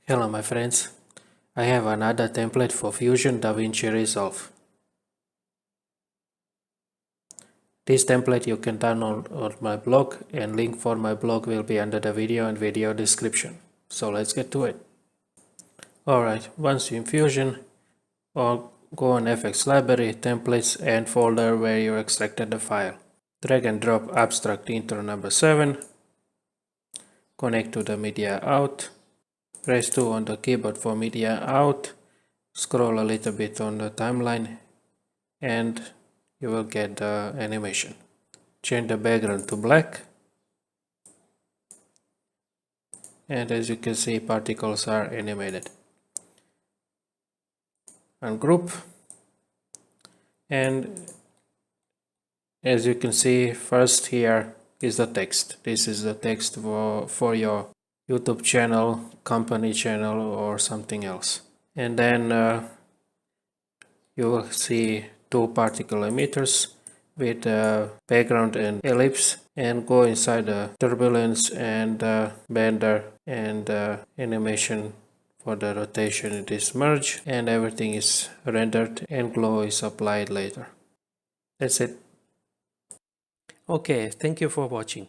Hello my friends, I have another template for Fusion Davinci Resolve. This template you can download on my blog, and link for my blog will be under the video and video description. So let's get to it. Alright, once you're in Fusion, go on FX Library, Templates and folder where you extracted the file. Drag and drop abstract intro number 7, connect to the media out. Press 2 on the keyboard for media out, scroll a little bit on the timeline and you will get the animation. Change the background to black and as you can see particles are animated. Ungroup and as you can see first here is the text. This is the text for your YouTube channel, company channel or something else. And then you will see two particle emitters with background and ellipse, and go inside the turbulence and bender and animation for the rotation. It is merged and everything is rendered and glow is applied later. That's it. Okay, thank you for watching.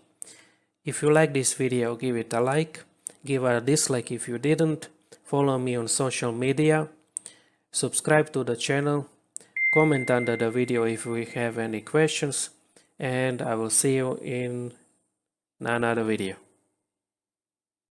If you like this video, give it a like, give a dislike if you didn't, follow me on social media, subscribe to the channel, comment under the video if we have any questions, and I will see you in another video.